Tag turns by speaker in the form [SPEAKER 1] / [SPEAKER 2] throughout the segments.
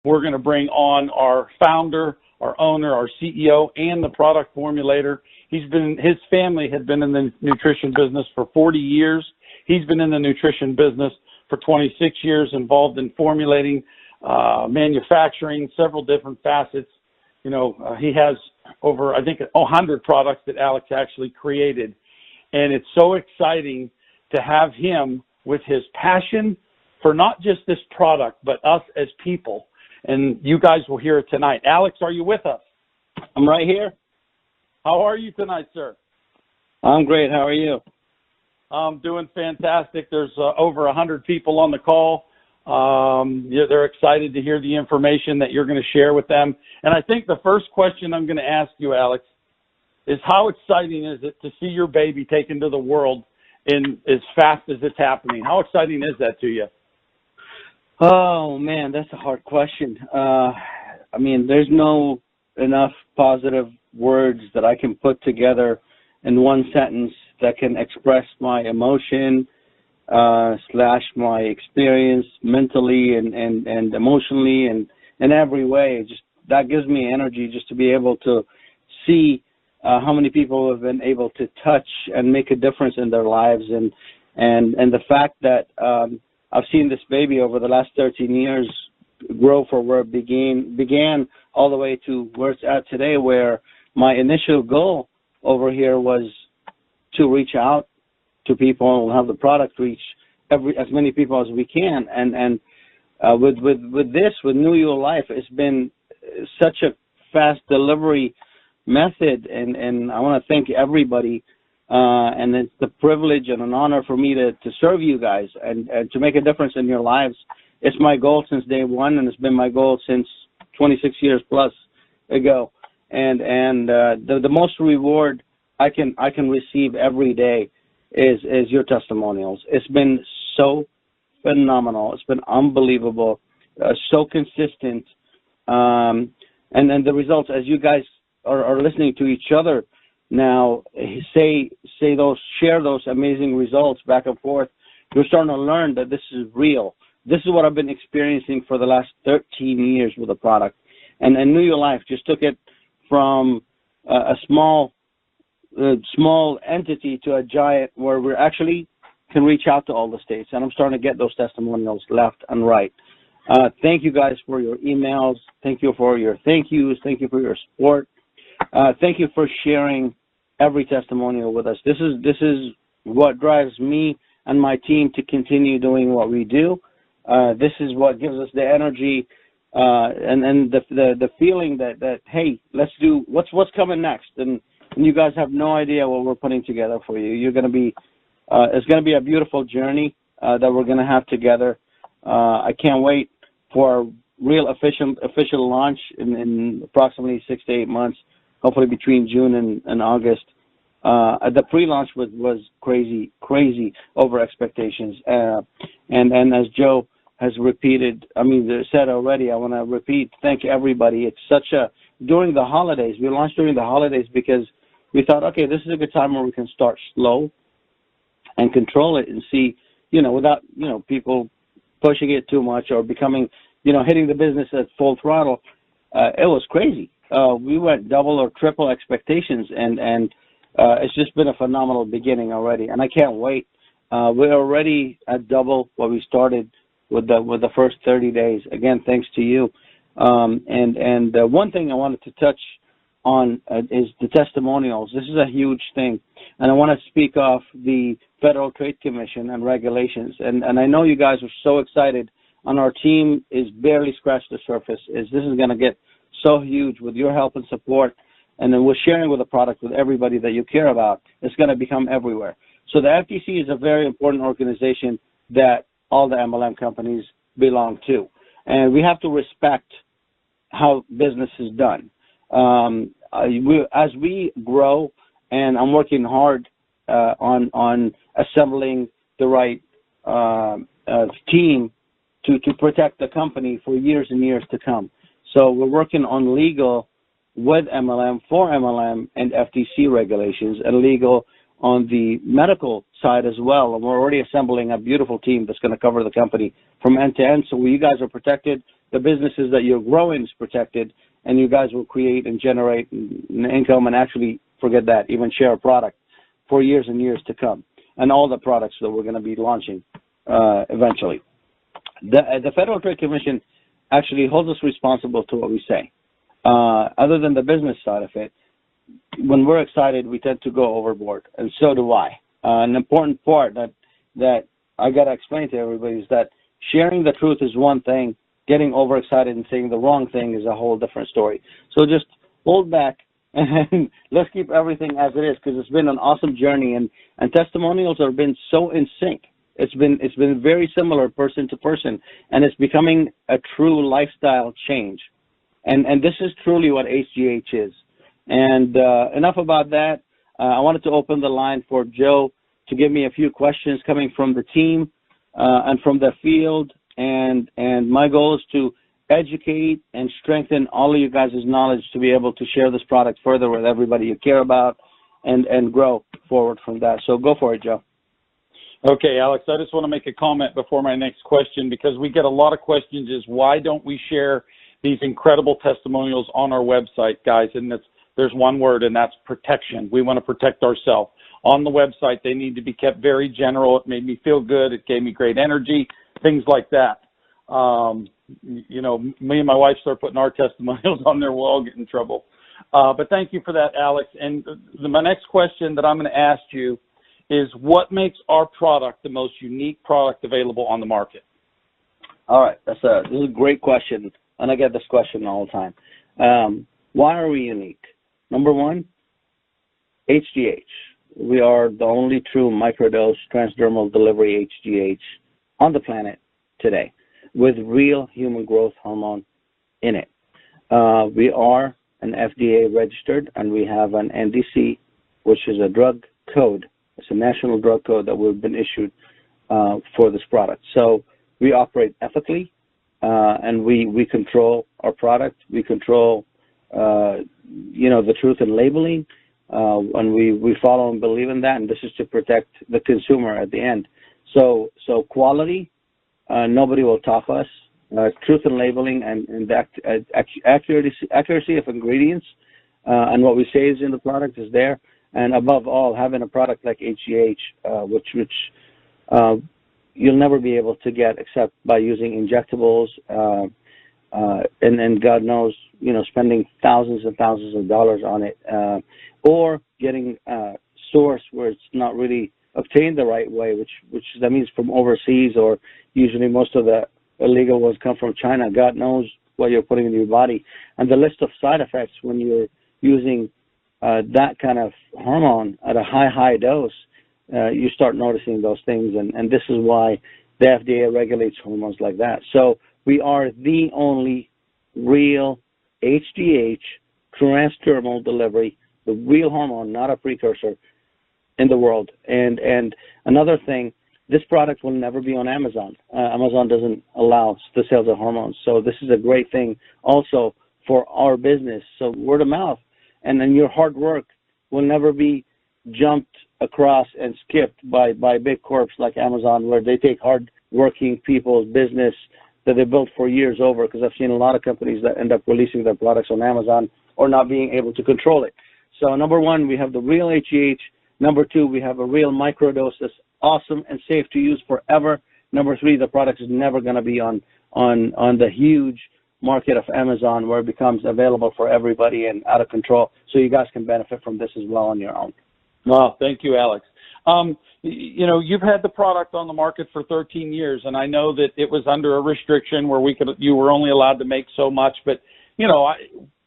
[SPEAKER 1] we're going to bring on our founder, our owner, our CEO, and the product formulator. His family had been in the nutrition business for 40 years. He's been in the nutrition business for 26 years, involved in formulating, manufacturing, several different facets. He has over, I think, 100 products that Alex actually created. And it's so exciting to have him with his passion for not just this product, but us as people. And you guys will hear it tonight. Alex, are you with us?
[SPEAKER 2] I'm right here.
[SPEAKER 1] How are you tonight, sir?
[SPEAKER 2] I'm great. How are you?
[SPEAKER 1] I'm doing fantastic. There's over 100 people on the call. They're excited to hear the information that you're going to share with them. And I think the first question I'm going to ask you, Alex, is how exciting is it to see your baby taken to the world in as fast as it's happening? How exciting is that to you?
[SPEAKER 2] Oh, man, that's a hard question. There's no enough positive words that I can put together in one sentence that can express my emotion, / my experience mentally and emotionally and in every way. Just that gives me energy just to be able to see how many people have been able to touch and make a difference in their lives, and the fact that I've seen this baby over the last 13 years grow from where it began all the way to where it's at today, where my initial goal over here was to reach out to people and have the product reach as many people as we can. And with New Your Life, it's been such a fast delivery method, and I want to thank everybody. And it's the privilege and an honor for me to serve you guys and to make a difference in your lives. It's my goal since day one, and it's been my goal since 26 years plus ago. And the most reward I can receive every day is your testimonials. It's been so phenomenal. It's been unbelievable, so consistent. And then the results, as you guys are listening to each other now, share those amazing results back and forth. You're starting to learn that this is real. This is what I've been experiencing for the last 13 years with the product. And New Your Life just took it from a small entity to a giant, where we actually can reach out to all the states. And I'm starting to get those testimonials left and right. Thank you guys for your emails. Thank you for your thank yous. Thank you for your support. Thank you for sharing every testimonial with us. This is what drives me and my team to continue doing what we do. This is what gives us the energy and the feeling that hey, let's do what's coming next. And you guys have no idea what we're putting together for you. You're going to be it's going to be a beautiful journey that we're going to have together. I can't wait for a real official launch in approximately 6 to 8 months. Hopefully between June and August. The pre-launch was crazy over expectations. And as Joe has said already, I want to repeat, thank everybody. It's during the holidays, we launched during the holidays because we thought, okay, this is a good time where we can start slow and control it and see, without, people pushing it too much or becoming, hitting the business at full throttle. It was crazy. We went double or triple expectations, and it's just been a phenomenal beginning already, and I can't wait. We're already at double what we started with the first 30 days. Again, thanks to you. And one thing I wanted to touch on is the testimonials. This is a huge thing, and I want to speak off the Federal Trade Commission and regulations. And I know you guys are so excited, and our team is barely scratched the surface. This is going to get so huge with your help and support, and then we're sharing with the product with everybody that you care about. It's going to become everywhere. So the FTC is a very important organization that all the MLM companies belong to, and we have to respect how business is done. As we grow, and I'm working hard on assembling the right team to protect the company for years and years to come. So we're working on legal with MLM, for MLM, and FTC regulations, and legal on the medical side as well. And we're already assembling a beautiful team that's going to cover the company from end to end. So you guys are protected. the businesses that you're growing is protected, and you guys will create and generate an income and actually, forget that, even share a product for years and years to come, and all the products that we're going to be launching eventually. The Federal Trade Commission actually holds us responsible to what we say. Other than the business side of it, when we're excited, we tend to go overboard, and so do I. An important part that I got to explain to everybody is that sharing the truth is one thing. Getting overexcited and saying the wrong thing is a whole different story. So just hold back and let's keep everything as it is, because it's been an awesome journey, and testimonials have been so in sync. It's been very similar person to person, and it's becoming a true lifestyle change. And this is truly what HGH is. And enough about that. I wanted to open the line for Joe to give me a few questions coming from the team and from the field. And my goal is to educate and strengthen all of you guys' knowledge to be able to share this product further with everybody you care about and grow forward from that. So go for it, Joe.
[SPEAKER 1] Okay, Alex, I just want to make a comment before my next question, because we get a lot of questions is why don't we share these incredible testimonials on our website, guys? And there's one word, and that's protection. We want to protect ourselves. On the website, they need to be kept very general. It made me feel good. It gave me great energy, things like that. You know, me and my wife start putting our testimonials on there, we'll all get in trouble. But thank you for that, Alex. And my next question that I'm going to ask you is, what makes our product the most unique product available on the market?
[SPEAKER 2] All right, this is a great question, and I get this question all the time. Why are we unique? Number one, HGH. We are the only true microdose transdermal delivery HGH on the planet today with real human growth hormone in it. We are an FDA registered, and we have an NDC, which is a drug code. It's a national drug code that we've been issued for this product. So we operate ethically, and we control our product. We control, the truth in labeling, and we follow and believe in that. And this is to protect the consumer at the end. So quality, nobody will top us. Truth in labeling and accuracy of ingredients, and what we say is in the product is there. And above all, having a product like HGH, which you'll never be able to get except by using injectables, and God knows, spending thousands and thousands of dollars on it, or getting a source where it's not really obtained the right way, which that means from overseas, or usually most of the illegal ones come from China. God knows what you're putting in your body. And the list of side effects when you're using that kind of hormone at a high dose, you start noticing those things, and this is why the FDA regulates hormones like that. So we are the only real HGH transdermal delivery, the real hormone, not a precursor, in the world. And another thing, this product will never be on Amazon. Amazon doesn't allow the sales of hormones. So this is a great thing also for our business. So word of mouth, and then your hard work will never be jumped across and skipped by big corps like Amazon, where they take hard-working people's business that they built for years over, because I've seen a lot of companies that end up releasing their products on Amazon or not being able to control it. So number one, we have the real HGH. Number two, we have a real microdose that's awesome and safe to use forever. Number three, the product is never going to be on the huge market of Amazon, where it becomes available for everybody and out of control. So you guys can benefit from this as well on your own.
[SPEAKER 1] Well, thank you, Alex. You've had the product on the market for 13 years, and I know that it was under a restriction where you were only allowed to make so much. But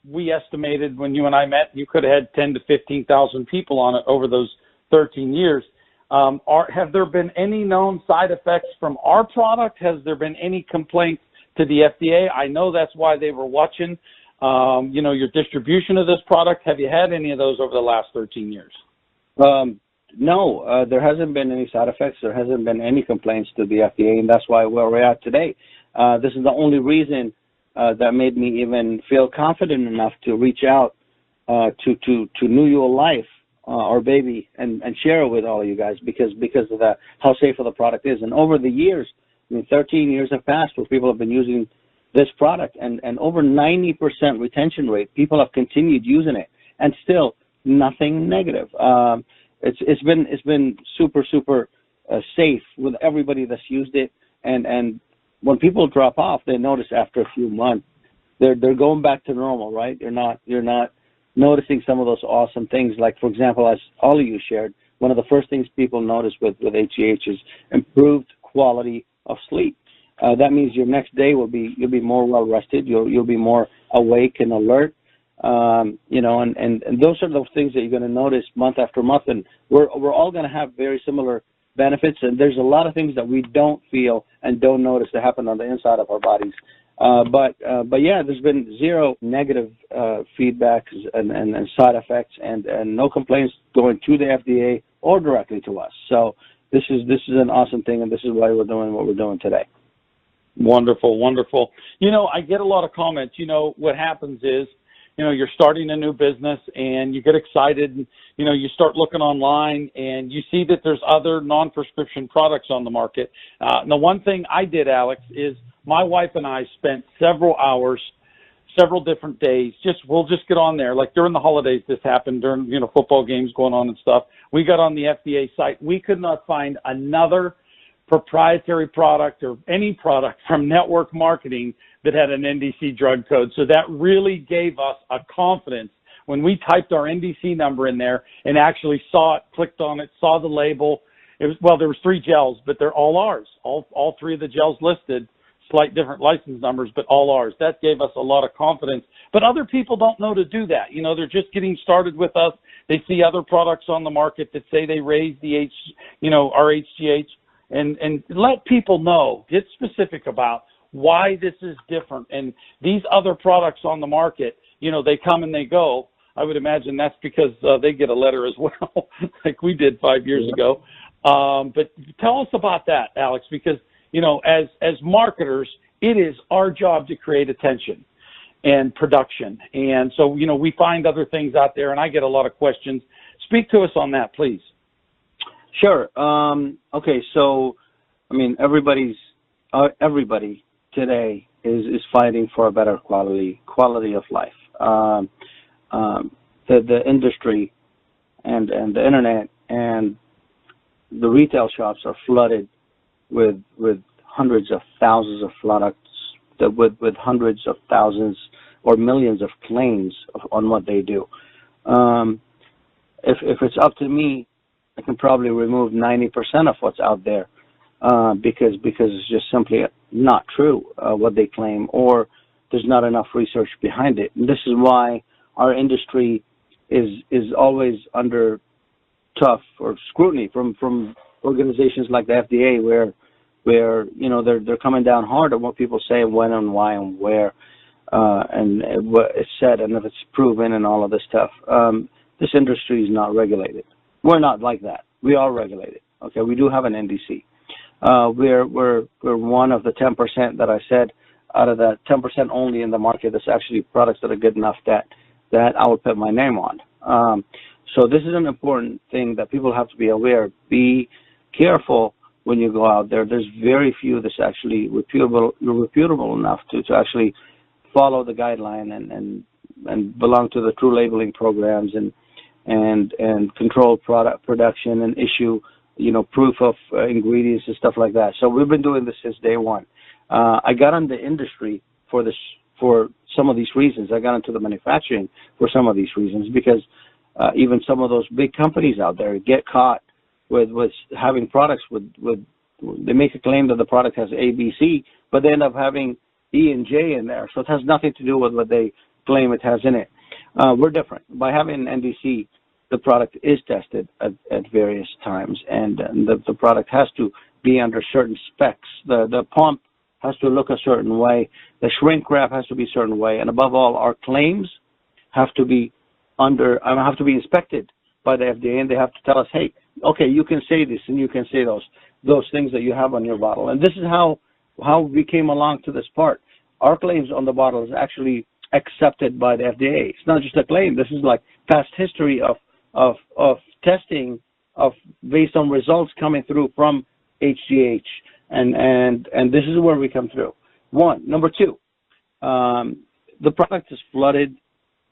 [SPEAKER 1] we estimated when you and I met, you could have had 10 to 15,000 people on it over those 13 years. Have there been any known side effects from our product? Has there been any complaints to the FDA? I know that's why they were watching, your distribution of this product. Have you had any of those over the last 13 years?
[SPEAKER 2] No, there hasn't been any side effects. There hasn't been any complaints to the FDA, and that's why where we're at today. This is the only reason that made me even feel confident enough to reach out to New Your Life, our baby, and share it with all of you guys, because of how safe the product is. And over the years, 13 years have passed where people have been using this product, and over 90% retention rate. People have continued using it, and still nothing negative. It's been super safe with everybody that's used it, and when people drop off, they notice after a few months they're going back to normal, right? You're not noticing some of those awesome things, like, for example, as all of you shared, one of the first things people notice with HGH is improved quality of sleep. That means your next day you'll be more well rested. You'll be more awake and alert. And those are those things that you're going to notice month after month. And we're all going to have very similar benefits. And there's a lot of things that we don't feel and don't notice that happen on the inside of our bodies. But yeah, there's been zero negative feedback and side effects, and no complaints going to the FDA or directly to us. So this is an awesome thing, and this is why we're doing what we're doing today.
[SPEAKER 1] Wonderful. I get a lot of comments. What happens is, you're starting a new business and you get excited and, you start looking online and you see that there's other non-prescription products on the market. The one thing I did, Alex, is my wife and I spent several hours, several different days. We'll just get on there. Like during the holidays, this happened during, football games going on and stuff. We got on the FDA site. We could not find another proprietary product or any product from network marketing that had an NDC drug code. So that really gave us a confidence when we typed our NDC number in there and actually saw it, clicked on it, saw the label. There was 3 gels, but they're all ours. All 3 of the gels listed, slight different license numbers, but all ours. That gave us a lot of confidence. But other people don't know to do that. They're just getting started with us. They see other products on the market that say they raise the our HGH. And let people know, get specific about why this is different. And these other products on the market, they come and they go. I would imagine that's because they get a letter as well, like we did 5 years ago. But tell us about that, Alex, because, as marketers, it is our job to create attention and production. And so, we find other things out there, and I get a lot of questions. Speak to us on that, please.
[SPEAKER 2] Sure. Okay. So, everybody today is fighting for a better quality of life. The industry and the internet and the retail shops are flooded with hundreds of thousands of products, with hundreds of thousands or millions of claims on what they do. If it's up to me, I can probably remove 90% of what's out there because it's just simply not true what they claim, or there's not enough research behind it. And this is why our industry is always under tough or scrutiny from organizations like the FDA, where they're coming down hard on what people say, when and why and where, and what it's said and if it's proven and all of this stuff. This industry is not regulated. We're not like that. We are regulated. Okay, we do have an NDC. We're one of the 10% that I said, out of the 10% only in the market that's actually products that are good enough that I would put my name on. So this is an important thing that people have to be aware. Be careful when you go out there. There's very few that's actually reputable enough to actually follow the guideline and belong to the true labeling programs and control product production and issue, proof of ingredients and stuff like that. So we've been doing this since day one. I got into the industry for some of these reasons. I got into the manufacturing for some of these reasons, because even some of those big companies out there get caught with having products with they make a claim that the product has A, B, C, but they end up having E and J in there. So it has nothing to do with what they claim it has in it. We're different. By having an NDC, the product is tested at various times, and the product has to be under certain specs. The pump has to look a certain way. The shrink wrap has to be a certain way, and above all, our claims have to be inspected by the FDA, and they have to tell us, hey, okay, you can say this and you can say those things that you have on your bottle. And this is how we came along to this part. Our claims on the bottle is actually accepted by the FDA. It's not just a claim. This is like past history of testing based on results coming through from HGH, and this is where we come through. One. Number two, the product is flooded.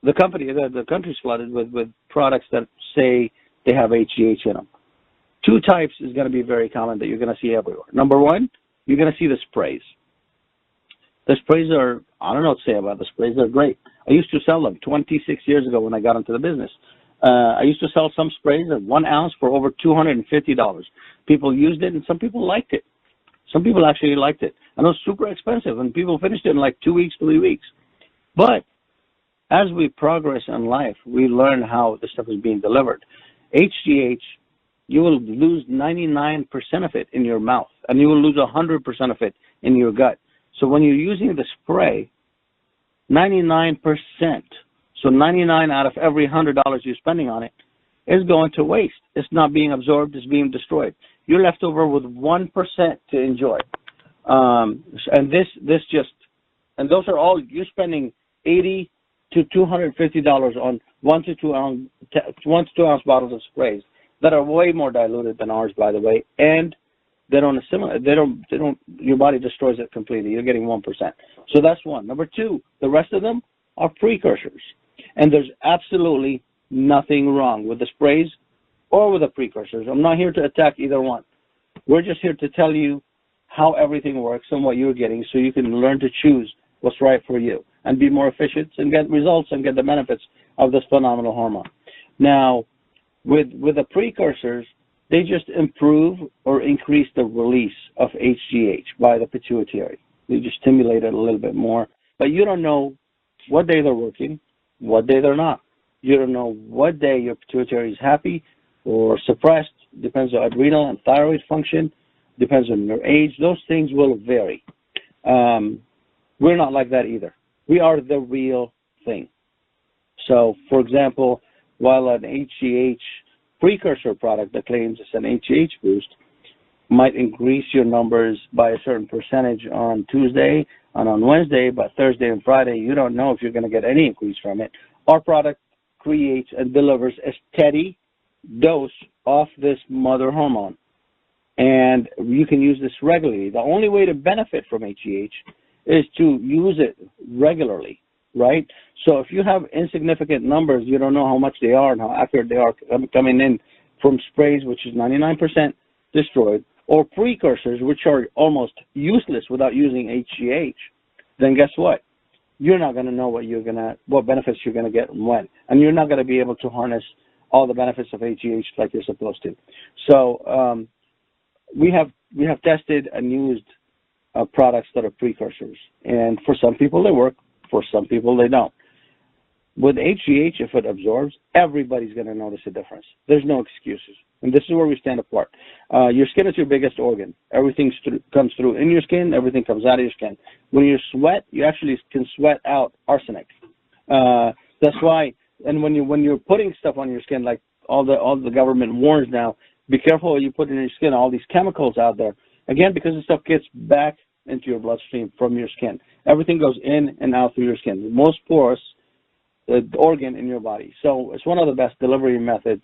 [SPEAKER 2] The country's flooded with products that say they have HGH in them. Two types is going to be very common that you're going to see everywhere. Number one, you're going to see the sprays. The sprays are, I don't know what to say about the sprays. They're great. I used to sell them 26 years ago when I got into the business. I used to sell some sprays at 1 ounce for over $250. People used it, and some people liked it. Some people actually liked it. I know it's super expensive, and people finished it in like 2 weeks, 3 weeks. But as we progress in life, we learn how the stuff is being delivered. HGH, you will lose 99% of it in your mouth, and you will lose 100% of it in your gut. So when you're using the spray, 99%, so 99 out of every $100 you're spending on it is going to waste. It's not being absorbed, it's being destroyed. You're left over with 1% to enjoy. And those are all, you're spending $80 to $250 on 1 to 2 ounce bottles of sprays that are way more diluted than ours, by the way, and they don't, your body destroys it completely. You're getting 1%. So that's one. Number two, the rest of them are precursors. And there's absolutely nothing wrong with the sprays or with the precursors. I'm not here to attack either one. We're just here to tell you how everything works and what you're getting so you can learn to choose what's right for you and be more efficient and get results and get the benefits of this phenomenal hormone. Now, with the precursors, they just improve or increase the release of HGH by the pituitary. They just stimulate it a little bit more. But you don't know what day they're working, what day they're not. You don't know what day your pituitary is happy or suppressed. Depends on adrenal and thyroid function. Depends on your age. Those things will vary. We're not like that either. We are the real thing. So, for example, while an HGH precursor product that claims it's an HGH boost might increase your numbers by a certain percentage on Tuesday and on Wednesday, but Thursday and Friday, you don't know if you're going to get any increase from it. Our product creates and delivers a steady dose of this mother hormone. And you can use this regularly. The only way to benefit from HGH is to use it regularly, right? So if you have insignificant numbers, you don't know how much they are and how accurate they are coming in from sprays, which is 99% destroyed, or precursors, which are almost useless without using HGH, then guess what? You're not going to know what benefits you're going to get and when. And you're not going to be able to harness all the benefits of HGH like you're supposed to. So we have tested and used products that are precursors. And for some people they work, for some people they don't. With HGH, if it absorbs, everybody's going to notice a difference. There's no excuses. And this is where we stand apart. Your skin is your biggest organ. Everything comes through in your skin. Everything comes out of your skin. When you sweat, you actually can sweat out arsenic. That's why. And when you're putting stuff on your skin, like all the government warns now, be careful what you put in your skin. All these chemicals out there. Again, because the stuff gets back into your bloodstream from your skin. Everything goes in and out through your skin. The most porous organ in your body. So it's one of the best delivery methods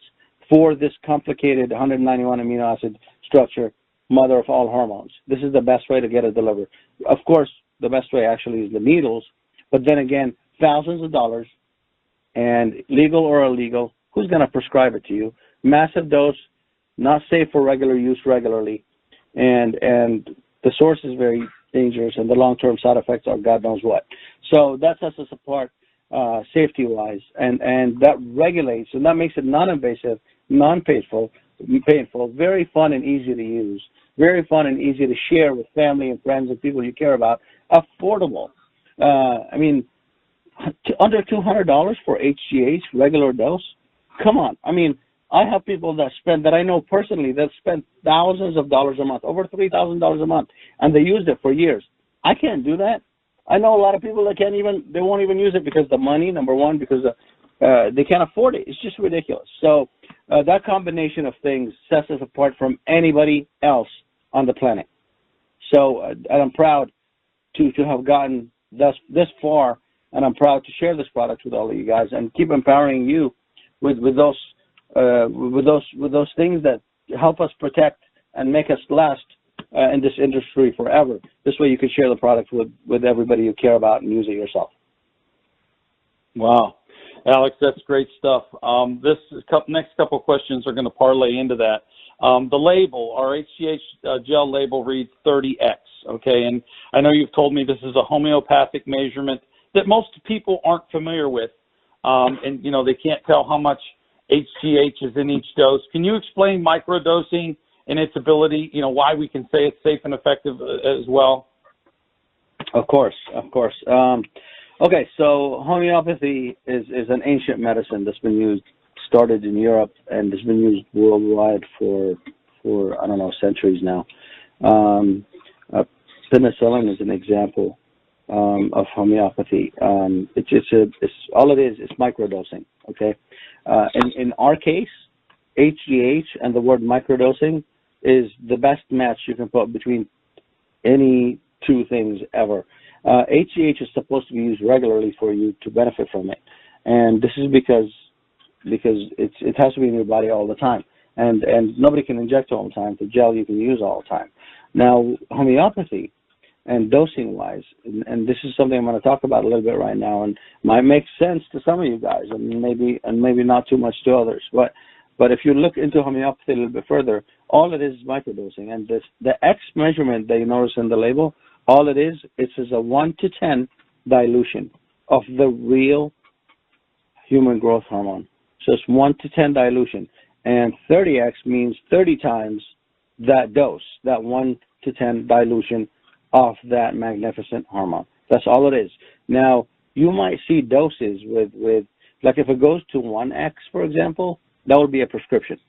[SPEAKER 2] for this complicated 191 amino acid structure, mother of all hormones. This is the best way to get it delivered. Of course, the best way actually is the needles, but then again, thousands of dollars, and legal or illegal, who's going to prescribe it to you? Massive dose, not safe for regular use regularly, and the source is very dangerous, and the long-term side effects are God knows what. So that sets us apart safety-wise, and that regulates, and that makes it non-invasive, non-painful, very fun and easy to use, very fun and easy to share with family and friends and people you care about, affordable. Under $200 for HGH, regular dose? Come on. I have people that I know personally that spend thousands of dollars a month, over $3,000 a month, and they used it for years. I can't do that. I know a lot of people that they won't even use it because the money, number one, because they can't afford it. It's just ridiculous. So that combination of things sets us apart from anybody else on the planet. So and I'm proud to have gotten this far, and I'm proud to share this product with all of you guys and keep empowering you with those things that help us protect and make us last in this industry forever. This way you can share the product with everybody you care about and use it yourself.
[SPEAKER 1] Wow. Alex, that's great stuff. Next couple of questions are going to parlay into that. The label, our HGH gel label reads 30X, okay? And I know you've told me this is a homeopathic measurement that most people aren't familiar with. And, they can't tell how much HGH is in each dose. Can you explain microdosing and its ability, why we can say it's safe and effective as well?
[SPEAKER 2] Of course. Okay, so homeopathy is an ancient medicine that's been started in Europe, and has been used worldwide for I don't know, centuries now. Penicillin is an example of homeopathy. It's all it is microdosing. Okay, in our case, HGH and the word microdosing is the best match you can put between any two things ever. HGH is supposed to be used regularly for you to benefit from it, and this is because it has to be in your body all the time, and nobody can inject all the time. The gel you can use all the time. Now, homeopathy and dosing wise, and this is something I'm going to talk about a little bit right now, and might make sense to some of you guys, and maybe not too much to others. But if you look into homeopathy a little bit further, all it is microdosing, and the X measurement that you notice in the label, all it is a 1 to 10 dilution of the real human growth hormone. So it's 1 to 10 dilution, and 30X means 30 times that dose, that 1 to 10 dilution of that magnificent hormone. That's all it is. Now, you might see doses with like if it goes to 1X, for example, that would be a prescription.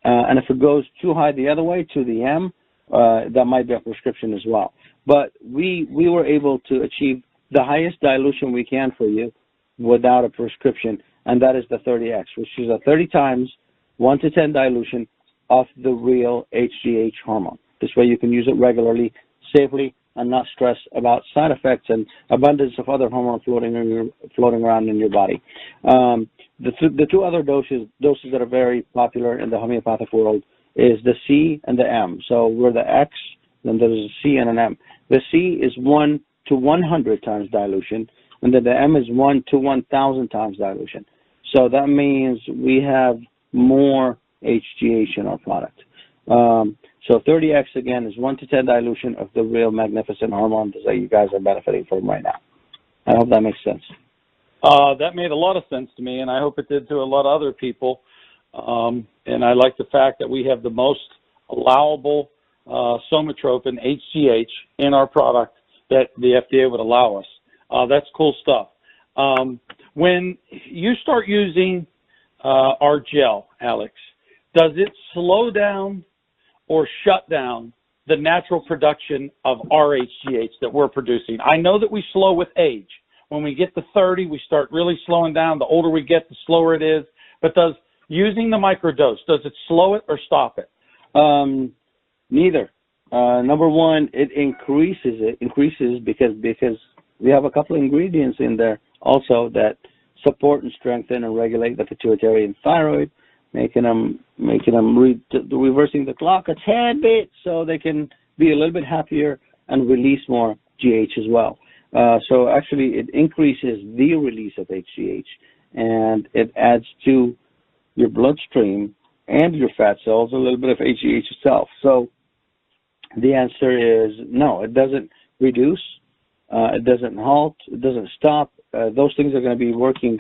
[SPEAKER 2] And if it goes too high the other way, to the M, that might be a prescription as well. But we were able to achieve the highest dilution we can for you without a prescription, and that is the 30X, which is a 30 times 1 to 10 dilution of the real HGH hormone. This way you can use it regularly, safely, and not stress about side effects and abundance of other hormones floating around in your body. The two other doses that are very popular in the homeopathic world is the C and the M. So we're the X, then there's a C and an M. The C is 1 to 100 times dilution, and then the M is 1 to 1,000 times dilution. So that means we have more HGH in our product. So 30X, again, is 1 to 10 dilution of the real magnificent hormone that you guys are benefiting from right now. I hope that makes sense.
[SPEAKER 1] That made a lot of sense to me, and I hope it did to a lot of other people. And I like the fact that we have the most allowable somatropin, HGH, in our product that the FDA would allow us. That's cool stuff. When you start using our gel, Alex, does it slow down or shut down the natural production of our HGH that we're producing? I know that we slow with age. When we get to 30, we start really slowing down. The older we get, the slower it is. But does using the microdose, does it slow it or stop it?
[SPEAKER 2] Neither. Number one, it increases because we have a couple of ingredients in there also that support and strengthen and regulate the pituitary and thyroid, reversing the clock a tad bit so they can be a little bit happier and release more GH as well. So actually it increases the release of HGH, and it adds to your bloodstream and your fat cells a little bit of HGH itself. So the answer is no, it doesn't reduce, it doesn't halt, it doesn't stop. Those things are going to be working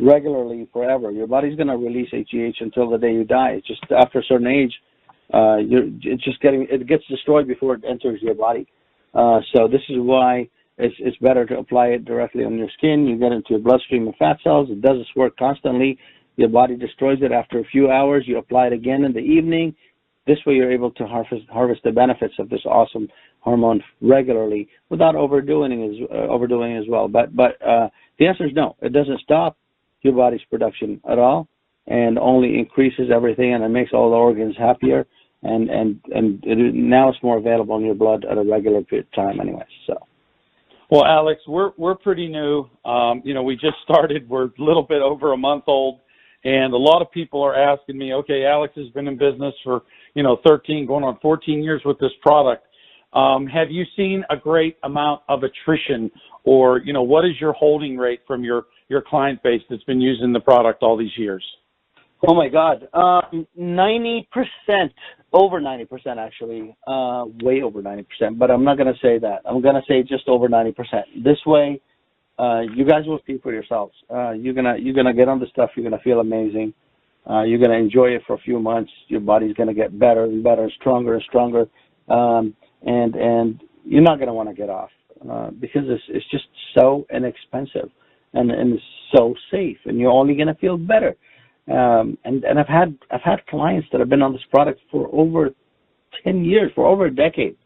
[SPEAKER 2] regularly forever. Your body's going to release HGH until the day you die. It's just after a certain age, it gets destroyed before it enters your body. So this is why it's better to apply it directly on your skin. You get into your bloodstream and fat cells. It does its work constantly. Your body destroys it after a few hours. You apply it again in the evening. This way you're able to harvest the benefits of this awesome hormone regularly without overdoing it as well. But the answer is no. It doesn't stop your body's production at all, and only increases everything, and it makes all the organs happier. And now it's more available in your blood at a regular period of time, anyway. So.
[SPEAKER 1] Well, Alex, we're pretty new. We just started. We're a little bit over a month old, and a lot of people are asking me, okay, Alex has been in business for 13 going on 14 years with this product. Have you seen a great amount of attrition, or what is your holding rate from your client base that's been using the product all these years?
[SPEAKER 2] Oh my God, 90%, over 90% actually, way over 90%. But I'm not going to say that. I'm going to say just over 90%. This way, you guys will see for yourselves. You're gonna get on the stuff. You're gonna feel amazing. You're gonna enjoy it for a few months. Your body's gonna get better and better, stronger and stronger, and you're not gonna want to get off because it's just so inexpensive and it's so safe, and you're only gonna feel better. And I've had clients that have been on this product for over 10 years, for over a decade.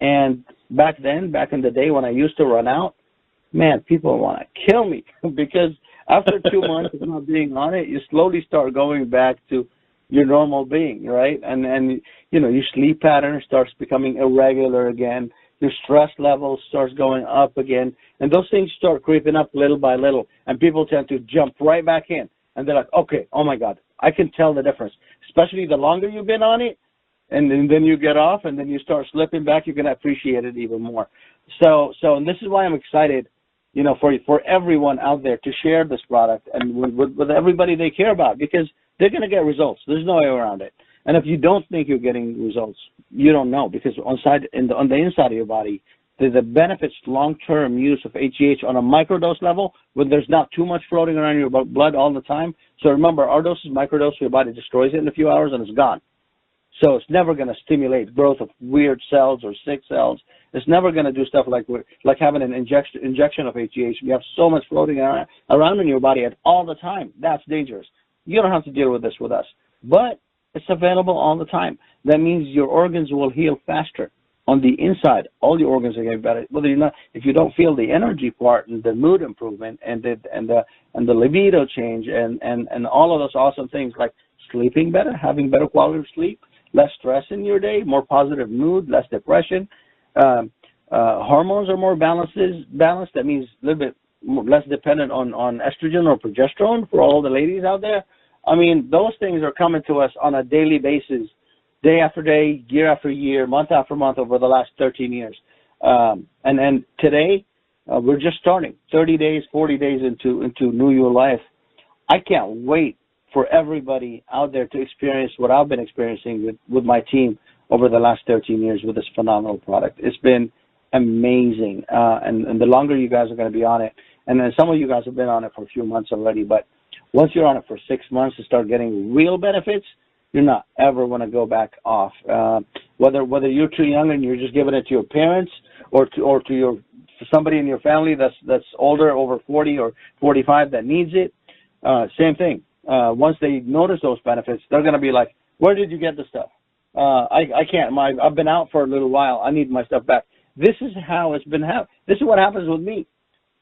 [SPEAKER 2] And back in the day when I used to run out, man, people want to kill me because after 2 months of not being on it, you slowly start going back to your normal being, right? And your sleep pattern starts becoming irregular again. Your stress level starts going up again. And those things start creeping up little by little. And people tend to jump right back in. And they're like, okay, oh my God, I can tell the difference. Especially the longer you've been on it, and then you get off, and then you start slipping back, you're going to appreciate it even more. So and this is why I'm excited, for everyone out there to share this product and with everybody they care about, because they're going to get results. There's no way around it. And if you don't think you're getting results, you don't know, because on the inside of your body, the benefits long-term use of HGH on a microdose level, when there's not too much floating around your blood all the time. So remember, our dose is microdose, so your body destroys it in a few hours and it's gone. So it's never going to stimulate growth of weird cells or sick cells. It's never going to do stuff like having an injection of HGH. You have so much floating around in your body at all the time. That's dangerous. You don't have to deal with this with us. But it's available all the time. That means your organs will heal faster. On the inside, all your organs are getting better. If you don't feel the energy part and the mood improvement and the libido change and all of those awesome things like sleeping better, having better quality of sleep, less stress in your day, more positive mood, less depression. Hormones are more balanced. That means a little bit less dependent on estrogen or progesterone for all the ladies out there. I mean, those things are coming to us on a daily basis, day after day, year after year, month after month over the last 13 years. And today, we're just starting 30 days, 40 days into New Year life. I can't wait for everybody out there to experience what I've been experiencing with my team over the last 13 years with this phenomenal product. It's been amazing. And the longer you guys are going to be on it, and then some of you guys have been on it for a few months already, but once you're on it for 6 months to start getting real benefits, you're not ever going to go back off. Whether you're too young and you're just giving it to your parents or to somebody in your family that's older, over 40 or 45 that needs it, same thing. Once they notice those benefits, they're going to be like, where did you get the stuff? I can't. I've been out for a little while. I need my stuff back. This is how it's been happening. This is what happens with me.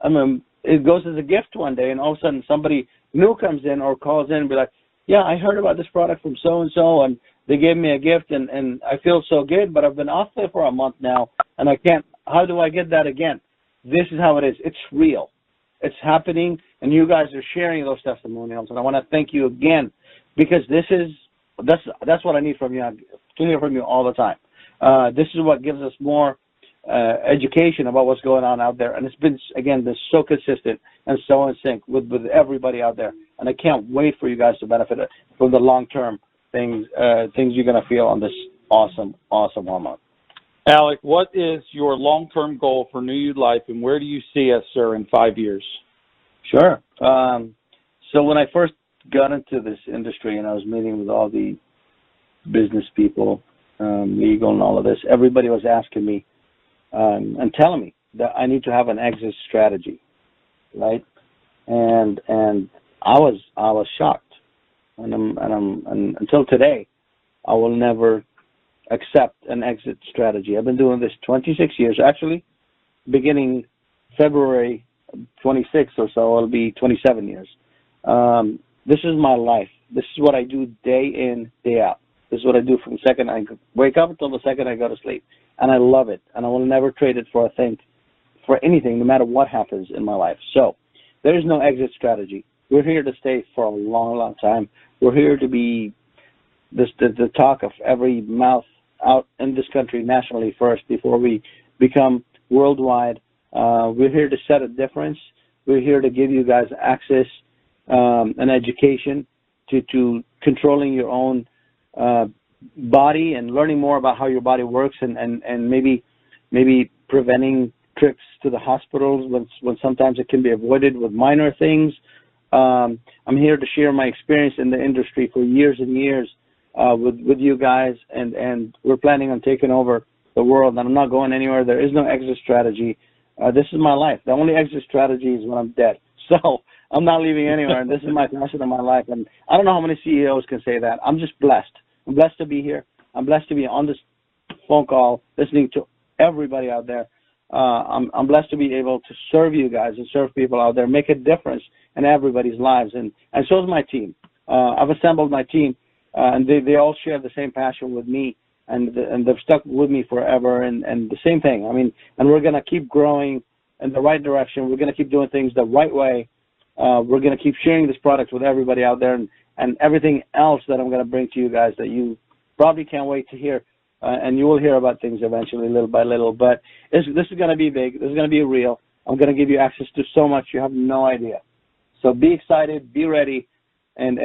[SPEAKER 2] I mean, it goes as a gift one day, and all of a sudden somebody new comes in or calls in and be like, yeah, I heard about this product from so-and-so, and they gave me a gift, and I feel so good, but I've been off there for a month now, and I can't. How do I get that again? This is how it is. It's real. It's happening, and you guys are sharing those testimonials, and I want to thank you again, because that's what I need from you, to hear from you all the time. This is what gives us more education about what's going on out there, and it's been, again, this so consistent and so in sync with everybody out there, and I can't wait for you guys to benefit from the long-term things you're going to feel on this awesome hormone.
[SPEAKER 1] Alec, what is your long-term goal for New You Life, and where do you see us, sir, in 5 years?
[SPEAKER 2] Sure. So when I first got into this industry and I was meeting with all the business people, legal and all of this, everybody was asking me and telling me that I need to have an exit strategy, right? And I was shocked, and until today, I will never accept an exit strategy. I've been doing this 26 years. Actually, beginning February 26th or so, it'll be 27 years. This is my life. This is what I do day in, day out. This is what I do from the second I wake up until the second I go to sleep. And I love it. And I will never trade it for anything, no matter what happens in my life. So there is no exit strategy. We're here to stay for a long, long time. We're here to be the talk of every mouth out in this country nationally first before we become worldwide. We're here to set a difference. We're here to give you guys access and education to controlling your own body and learning more about how your body works, and maybe preventing trips to the hospitals when sometimes it can be avoided with minor things. I'm here to share my experience in the industry for years and years with you guys, and we're planning on taking over the world, and I'm not going anywhere. There is no exit strategy. This is my life. The only exit strategy is when I'm dead. So I'm not leaving anywhere, and this is my passion of my life. And I don't know how many CEOs can say that. I'm just blessed. I'm blessed to be here. I'm blessed to be on this phone call listening to everybody out there. I'm blessed to be able to serve you guys and serve people out there, make a difference in everybody's lives. And so is my team. I've assembled my team, and they all share the same passion with me, and they've stuck with me forever, and the same thing. I mean, and we're going to keep growing in the right direction. We're going to keep doing things the right way. We're going to keep sharing this product with everybody out there, and everything else that I'm going to bring to you guys that you probably can't wait to hear. And you will hear about things eventually, little by little. But this is going to be big. This is going to be real. I'm going to give you access to so much you have no idea. So be excited, be ready, and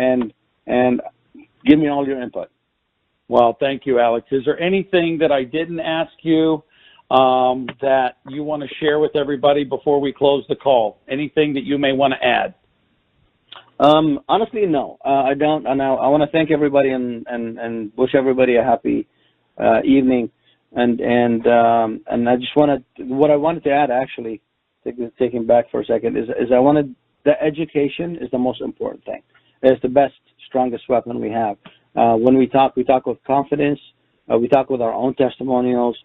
[SPEAKER 2] give me all your input.
[SPEAKER 1] Well, thank you, Alex. Is there anything that I didn't ask you that you want to share with everybody before we close the call? Anything that you may want to add?
[SPEAKER 2] Honestly, no, I don't. And I want to thank everybody and wish everybody a happy evening. And I just what I wanted to add, actually, taking back for a second, is I wanted the education is the most important thing. It's the best, strongest weapon we have. When we talk with confidence. We talk with our own testimonials.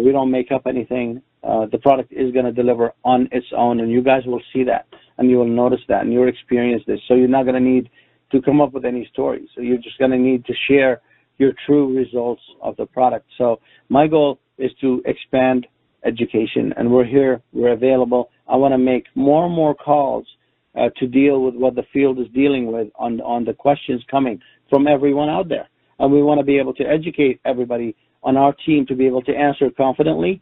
[SPEAKER 2] We don't make up anything. The product is going to deliver on its own, and you guys will see that, and you will notice that, and you'll experience this. So you're not going to need to come up with any stories. So you're just going to need to share your true results of the product. So my goal is to expand education, and we're here. We're available. I want to make more and more calls to deal with what the field is dealing with on the questions coming from everyone out there. And we want to be able to educate everybody on our team to be able to answer confidently,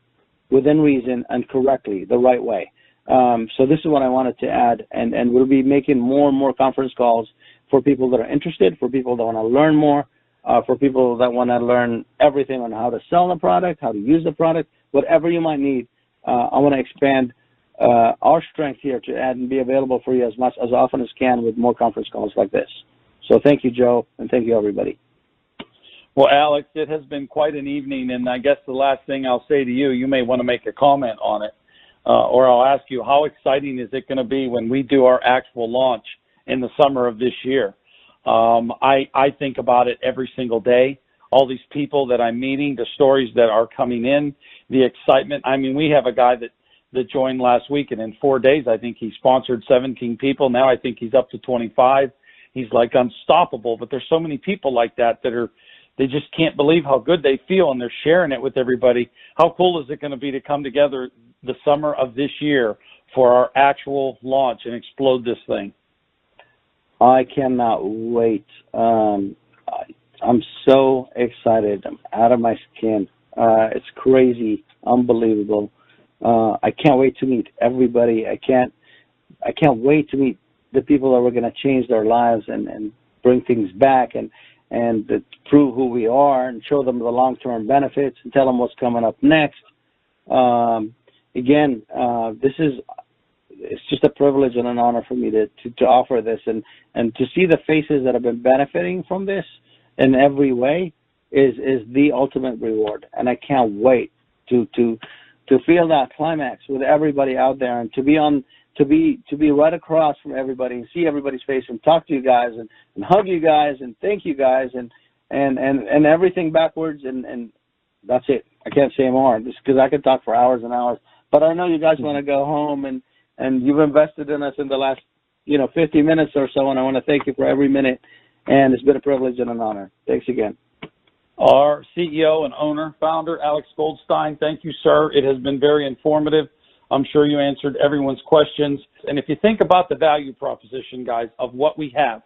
[SPEAKER 2] within reason, and correctly, the right way. So this is what I wanted to add, and we'll be making more and more conference calls for people that are interested, for people that want to learn more, for people that want to learn everything on how to sell the product, how to use the product, whatever you might need. I want to expand our strength here to add and be available for you as often as can with more conference calls like this. So thank you, Joe, and thank you, everybody.
[SPEAKER 1] Well, Alex, it has been quite an evening, and I guess the last thing I'll say to you, you may want to make a comment on it, or I'll ask you, how exciting is it going to be when we do our actual launch in the summer of this year? I think about it every single day, all these people that I'm meeting, the stories that are coming in, the excitement. I mean, we have a guy that joined last week, and in 4 days, I think he sponsored 17 people. Now I think he's up to 25. He's like unstoppable, but there's so many people like that they just can't believe how good they feel, and they're sharing it with everybody. How cool is it going to be to come together the summer of this year for our actual launch and explode this thing?
[SPEAKER 2] I cannot wait. I'm so excited. I'm out of my skin. It's crazy, unbelievable. I can't wait to meet everybody. I can't wait to meet the people that are going to change their lives and bring things back and prove who we are and show them the long-term benefits and tell them what's coming up next. Again, it's just a privilege and an honor for me to offer this and to see the faces that have been benefiting from this in every way is the ultimate reward. And I can't wait to feel that climax with everybody out there and to be right across from everybody and see everybody's face and talk to you guys and hug you guys and thank you guys and everything backwards and that's it. I can't say more just because I could talk for hours and hours. But I know you guys want to go home and you've invested in us in the last 50 minutes or so, and I want to thank you for every minute. And it's been a privilege and an honor. Thanks again.
[SPEAKER 1] Our CEO and owner, founder, Alex Goldstein, thank you, sir. It has been very informative. I'm sure you answered everyone's questions. And if you think about the value proposition, guys, of what we have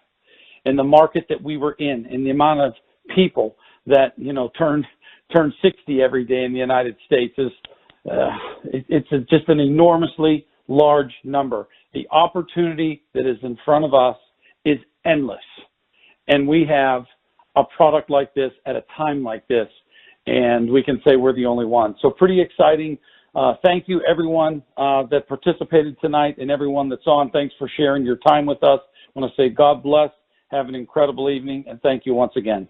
[SPEAKER 1] in the market that we were in the amount of people that, turn 60 every day in the United States is, it's just an enormously large number. The opportunity that is in front of us is endless. And we have a product like this at a time like this, and we can say we're the only one. So pretty exciting. Thank you, everyone that participated tonight, and everyone that's on. Thanks for sharing your time with us. I want to say God bless. Have an incredible evening, and thank you once again.